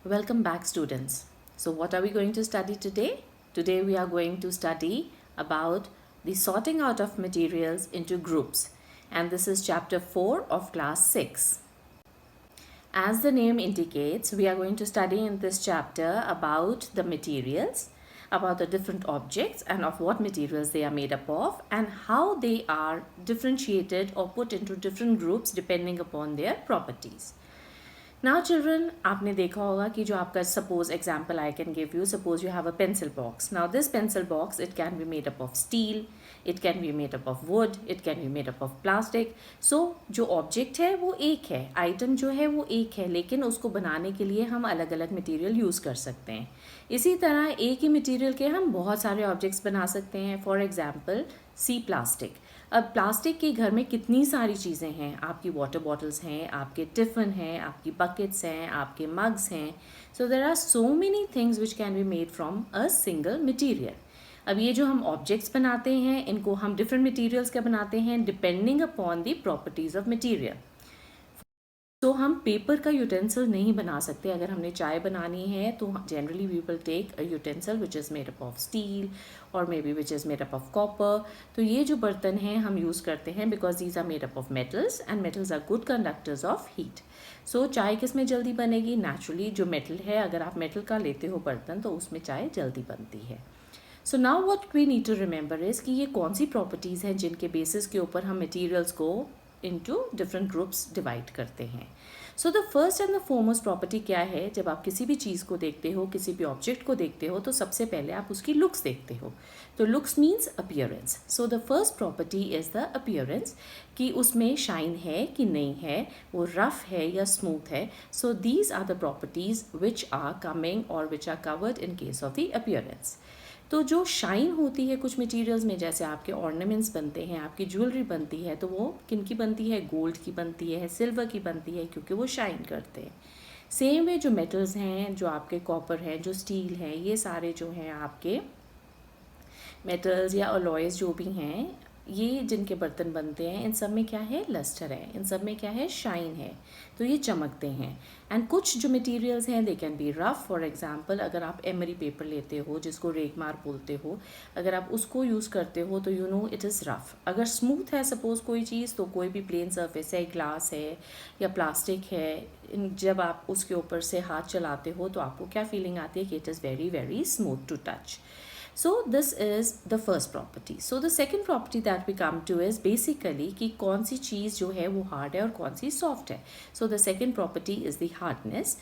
Welcome back, students. So what are we going to study today? Today we are going to study about the sorting out of materials into groups, and this is chapter 4 of class 6. As the name indicates, we are going to study in this chapter about the materials, about the different objects and of what materials they are made up of, and how they are differentiated or put into different groups depending upon their properties. Now children, आपने देखा होगा कि जो आपका suppose example I can give you, suppose you have a pencil box. Now this pencil box, it can be made up of steel, it can be made up of wood, it can be made up of plastic. So जो object है वो एक है, item जो है वो एक है, लेकिन उसको बनाने के लिए हम अलग अलग material use कर सकते हैं. इसी तरह एक ही material के हम बहुत सारे objects बना सकते हैं. For example, see plastic. अब प्लास्टिक के घर में कितनी सारी चीज़ें हैं, आपकी वाटर बॉटल्स हैं, आपके टिफ़िन हैं, आपकी बकेट्स हैं, आपके मग्स हैं. So there are so many things which can be made from a single material. अब ये जो हम ऑब्जेक्ट्स बनाते हैं, इनको हम डिफरेंट मटीरियल्स का बनाते हैं depending upon the properties of material. तो हम पेपर का यूटेंसिल नहीं बना सकते. अगर हमने चाय बनानी है तो generally we will take a utensil which is made up of steel और may be which is made up of copper. तो ये जो बर्तन हैं हम यूज़ करते हैं because these are made up of metals and metals are good conductors of heat. So चाय किस में जल्दी बनेगी? नेचुरली जो मेटल है, अगर आप मेटल का लेते हो बर्तन तो उसमें चाय जल्दी बनती है. So now what we need to remember is कि ये कौन सी प्रॉपर्टीज़ हैं जिनके बेसिस के ऊपर हम मटीरियल्स को into different groups डिवाइड करते हैं. So the first and the foremost property क्या है? जब आप किसी भी चीज़ को देखते हो, किसी भी ऑब्जेक्ट को देखते हो, तो सबसे पहले आप उसकी लुक्स देखते हो. तो looks means appearance. So the first property is the appearance, कि उसमें शाइन है कि नहीं है, वो रफ है या स्मूथ है. So these are the properties which are coming और which are covered in case of the appearance. तो जो शाइन होती है कुछ मटेरियल्स में, जैसे आपके ऑर्नामेंट्स बनते हैं, आपकी ज्वेलरी बनती है, तो वो किन की बनती है? गोल्ड की बनती है, सिल्वर की बनती है, क्योंकि वो शाइन करते हैं. सेम वे जो मेटल्स हैं, जो आपके कॉपर हैं, जो स्टील है, ये सारे जो हैं आपके मेटल्स या अलॉयज़ जो भी हैं, ये जिनके बर्तन बनते हैं, इन सब में क्या है? लस्टर है. इन सब में क्या है? शाइन है. तो ये चमकते हैं. एंड कुछ जो मटेरियल्स हैं they can be rough. For example, अगर आप एमरी पेपर लेते हो, जिसको रेगमार बोलते हो, अगर आप उसको यूज़ करते हो तो you know it is rough. अगर स्मूथ है सपोज़ कोई चीज़, तो कोई भी प्लेन सरफेस है, ग्लास है या प्लास्टिक है, जब आप उसके ऊपर से हाथ चलाते हो तो आपको क्या फीलिंग आती है? कि it is very very smooth to touch. So this is the first property. So the second property that we come to is basically कि कौन सी चीज़ जो है वो hard है और कौन सी soft है. So the second property is the hardness.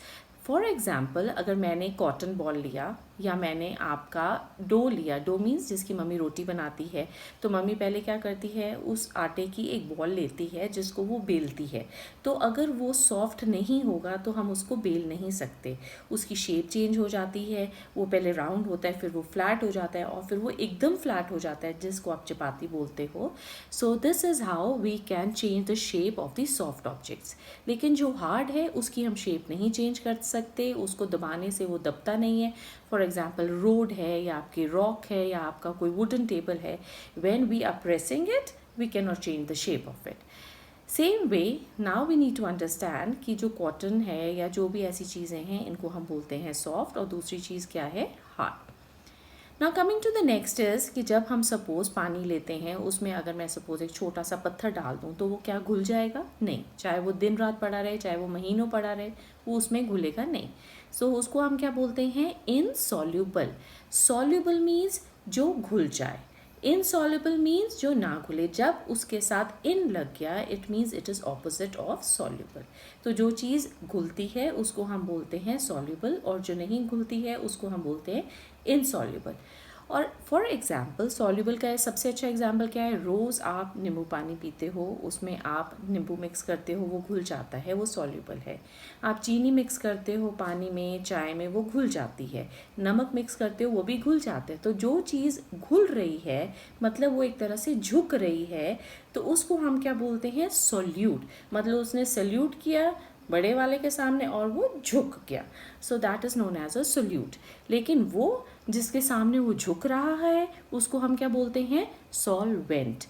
For example, अगर मैंने कॉटन बॉल लिया या मैंने आपका डो लिया, डो मीन्स जिसकी मम्मी रोटी बनाती है, तो मम्मी पहले क्या करती है? उस आटे की एक बॉल लेती है जिसको वो बेलती है. तो अगर वो सॉफ्ट नहीं होगा तो हम उसको बेल नहीं सकते. उसकी शेप चेंज हो जाती है. वो पहले राउंड होता है, फिर वो फ्लैट हो जाता है और फिर वो एकदम फ्लैट हो जाता है, जिसको आप चपाती बोलते हो. So this is how we can change the shape of the soft objects. लेकिन जो हार्ड है उसकी हम शेप नहीं चेंज कर सकते, उसको दबाने से वो दबता नहीं है. फॉर एग्जाम्पल, रोड है या आपकी रॉक है या आपका कोई वुडन टेबल है, when we are pressing it we can not change the shape of it. Same way now we need to understand कि जो कॉटन है या जो भी ऐसी चीज़ें हैं, इनको हम बोलते हैं सॉफ्ट, और दूसरी चीज़ क्या है? Hard. Now coming to the next is कि जब हम सपोज़ पानी लेते हैं, उसमें अगर मैं सपोज़ एक छोटा सा पत्थर डाल दूँ तो वो क्या घुल जाएगा? नहीं. चाहे वो दिन रात पड़ा रहे, चाहे वो महीनों पड़ा रहे, वो उसमें घुलेगा नहीं. सो उसको हम क्या बोलते हैं? इनसॉल्यूबल. सॉल्यूबल मीन्स जो घुल जाए, इनसॉल्यूबल मीन्स जो ना घुले. जब उसके साथ इन लग गया, it means it is opposite of soluble. तो जो चीज़ घुलती है उसको हम बोलते हैं सॉल्यूबल, और जो नहीं घुलती है उसको हम बोलते हैं इनसॉल्यूबल. और फॉर एग्जाम्पल, सॉल्यूबल का सबसे अच्छा एग्जाम्पल क्या है? रोज़ आप नींबू पानी पीते हो, उसमें आप नींबू मिक्स करते हो, वो घुल जाता है, वो सॉल्यूबल है. आप चीनी मिक्स करते हो पानी में, चाय में, वो घुल जाती है. नमक मिक्स करते हो, वो भी घुल जाते हैं. तो जो चीज़ घुल रही है, मतलब वो एक तरह से झुक रही है, तो उसको हम क्या बोलते हैं? सोल्यूट. मतलब उसने सल्यूट किया बड़े वाले के सामने और वो झुक गया. So that is known as a solute. लेकिन वो जिसके सामने वो झुक रहा है उसको हम क्या बोलते हैं? सॉल्वेंट.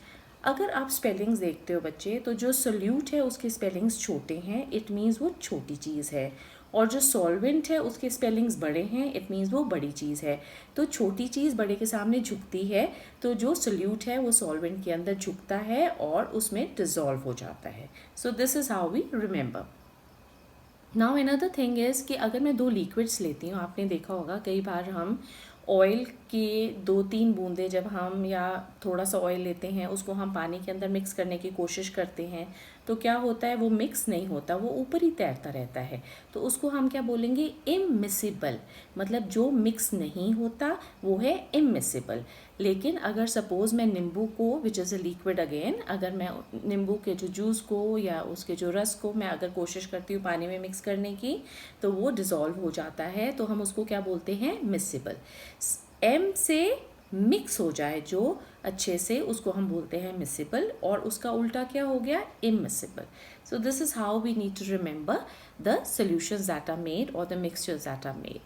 अगर आप स्पेलिंग्स देखते हो बच्चे, तो जो सोल्यूट है उसके स्पेलिंग्स छोटे हैं, इट मीन्स वो छोटी चीज़ है. और जो सॉल्वेंट है उसके स्पेलिंग्स बड़े हैं, इट मीन्स वो बड़ी चीज़ है। तो छोटी चीज़ बड़े के सामने झुकती है, तो जो सोल्यूट है वो सॉल्वेंट के अंदर झुकता है और उसमें डिज़ोल्व हो जाता है। So this is how we remember. Now another thing is कि अगर मैं 2 लिक्विड्स लेती हूँ, आपने देखा होगा कई बार हम ऑयल के 2-3 बूंदे जब हम या थोड़ा सा ऑयल लेते हैं उसको हम पानी के अंदर मिक्स करने की कोशिश करते हैं, तो क्या होता है, वो मिक्स नहीं होता, वो ऊपर ही तैरता रहता है। तो उसको हम क्या बोलेंगे, इममिसिबल, मतलब जो मिक्स नहीं होता वो है इममिसिबल। लेकिन अगर सपोज़ मैं नींबू को, which is a liquid again, अगर मैं नींबू के जो जूस को या उसके जो रस को मैं अगर कोशिश करती हूँ पानी में मिक्स करने की, तो वो डिज़ोल्व हो जाता है, तो हम उसको क्या बोलते हैं, मिसिबल। एम से मिक्स हो जाए जो अच्छे से, उसको हम बोलते हैं मिसिबल, और उसका उल्टा क्या हो गया, immiscible. So this is how we need to remember the solutions that are made और the mixtures that are made.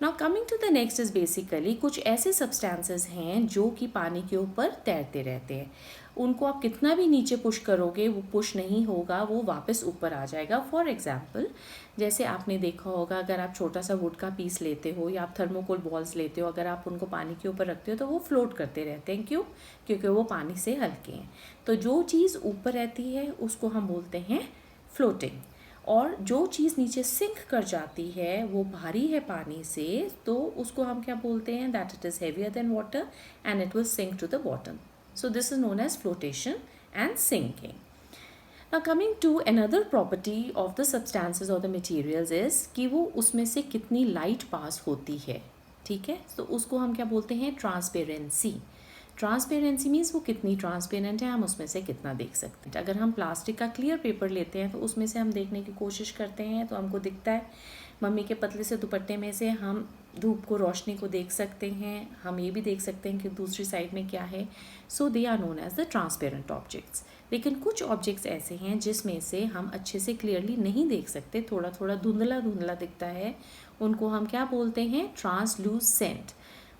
Now coming to the next is basically कुछ ऐसे सब्सटेंसेस हैं जो कि पानी के ऊपर तैरते रहते हैं। उनको आप कितना भी नीचे पुश करोगे वो पुश नहीं होगा, वो वापस ऊपर आ जाएगा। फॉर एग्जाम्पल, जैसे आपने देखा होगा अगर आप छोटा सा वुड का पीस लेते हो या आप थर्मोकोल बॉल्स लेते हो, अगर आप उनको पानी के ऊपर रखते हो तो वो फ्लोट करते रहते हैं। क्यों? क्योंकि वो पानी से हल्के हैं। तो जो चीज़ ऊपर रहती है उसको हम बोलते हैं फ्लोटिंग, और जो चीज़ नीचे सिंक कर जाती है वो भारी है पानी से, तो उसको हम क्या बोलते हैं, that it is heavier than water and it will sink to the bottom. So this is known as flotation and sinking. Now coming to another property of the substances or the materials is कि वो उसमें से कितनी light pass होती है। ठीक है, तो उसको हम क्या बोलते हैं, ट्रांसपेरेंसी। ट्रांसपेरेंसी मीन्स वो कितनी ट्रांसपेरेंट है, हम उसमें से कितना देख सकते हैं। अगर हम प्लास्टिक का क्लियर पेपर लेते हैं तो उसमें से हम देखने की कोशिश करते हैं तो हमको दिखता है, मम्मी के पतले से दुपट्टे में से हम धूप को, रोशनी को देख सकते हैं, हम ये भी देख सकते हैं कि दूसरी साइड में क्या है। So they are known as the transparent objects. लेकिन कुछ ऑब्जेक्ट्स ऐसे हैं जिसमें से हम अच्छे से क्लियरली नहीं देख सकते, थोड़ा थोड़ा धुंधला धुंधला दिखता है, उनको हम क्या बोलते हैं, ट्रांसलूसेंट।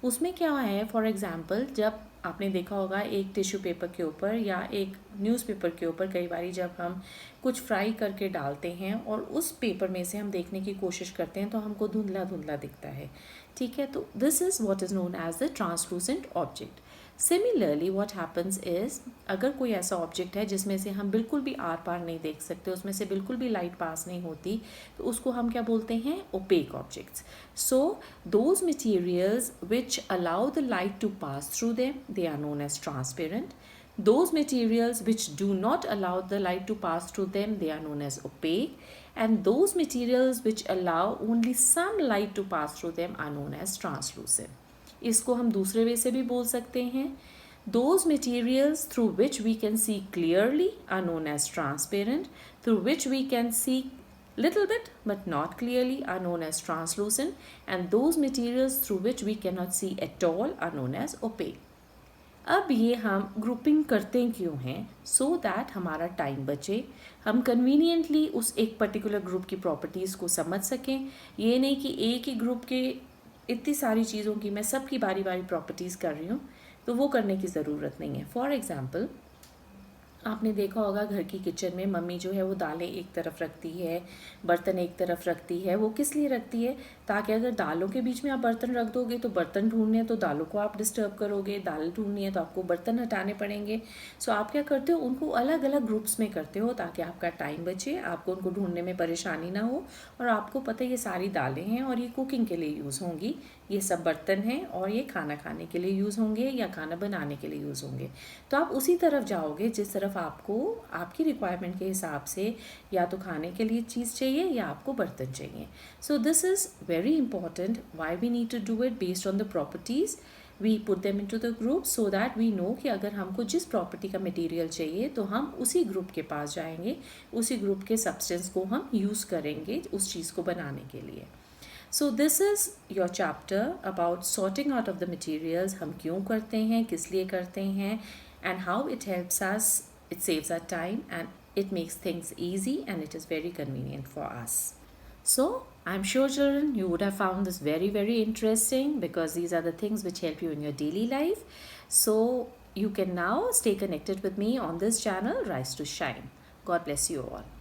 उसमें क्या है, फॉर एग्जाम्पल जब आपने देखा होगा एक टिश्यू पेपर के ऊपर या एक न्यूज़पेपर के ऊपर कई बारी जब हम कुछ फ्राई करके डालते हैं और उस पेपर में से हम देखने की कोशिश करते हैं तो हमको धुंधला धुंधला दिखता है। ठीक है, तो this is what is known as the translucent object. Similarly what happens is, अगर कोई ऐसा ऑब्जेक्ट है जिसमें से हम बिल्कुल भी आर पार नहीं देख सकते, उसमें से बिल्कुल भी लाइट पास नहीं होती, तो उसको हम क्या बोलते हैं, opaque objects. So those materials which allow the light to pass through them, they are known as transparent. Those materials which do not allow the light to pass through them, they are known as opaque. And those materials which allow only some light to pass through them are known as translucent. इसको हम दूसरे वे से भी बोल सकते हैं, those materials through which we can see clearly are known as transparent, through which we can see little bit but not clearly are known as translucent, and those materials through which we cannot see at all are known as opaque. अब ये हम grouping करते क्यों हैं, so that हमारा time बचे, हम conveniently उस एक पर्टिकुलर ग्रुप की प्रॉपर्टीज़ को समझ सकें। ये नहीं कि एक ही ग्रुप के इतनी सारी चीज़ों की मैं सबकी बारी बारी प्रॉपर्टीज़ कर रही हूँ, तो वो करने की ज़रूरत नहीं है। फॉर एग्ज़ाम्पल, आपने देखा होगा घर की किचन में मम्मी जो है वो दालें एक तरफ रखती है, बर्तन एक तरफ रखती है। वो किस लिए रखती है, ताकि अगर दालों के बीच में आप बर्तन रख दोगे तो बर्तन ढूंढने तो दालों को आप डिस्टर्ब करोगे, दाल ढूंढनी है तो आपको बर्तन हटाने पड़ेंगे। सो आप क्या करते हो, उनको अलग अलग ग्रुप्स में करते हो ताकि आपका टाइम बचे, आपको उनको ढूंढने में परेशानी ना हो, और आपको पता है ये सारी दालें हैं और ये कुकिंग के लिए यूज़ होंगी, ये सब बर्तन हैं और ये खाना खाने के लिए यूज़ होंगे या खाना बनाने के लिए यूज़ होंगे। तो आप उसी तरफ जाओगे जिस तरफ आपको आपकी रिक्वायरमेंट के हिसाब से या तो खाने के लिए चीज़ चाहिए या आपको बर्तन चाहिए। So this is very important, why we need to do it based on the properties, we put them into the group so that we know कि अगर हमको जिस प्रॉपर्टी का मटेरियल चाहिए तो हम उसी ग्रुप के पास जाएंगे, उसी ग्रुप के सब्सटेंस को हम यूज़ करेंगे उस चीज़ को बनाने के लिए। So this is your chapter about sorting out of the materials, हम क्यों करते हैं, किस लिए करते हैं, and how it helps us, it saves our time and it makes things easy and it is very convenient for us. So I'm sure children you would have found this very very interesting because these are the things which help you in your daily life. So you can now stay connected with me on this channel, Rise to Shine. God bless you all.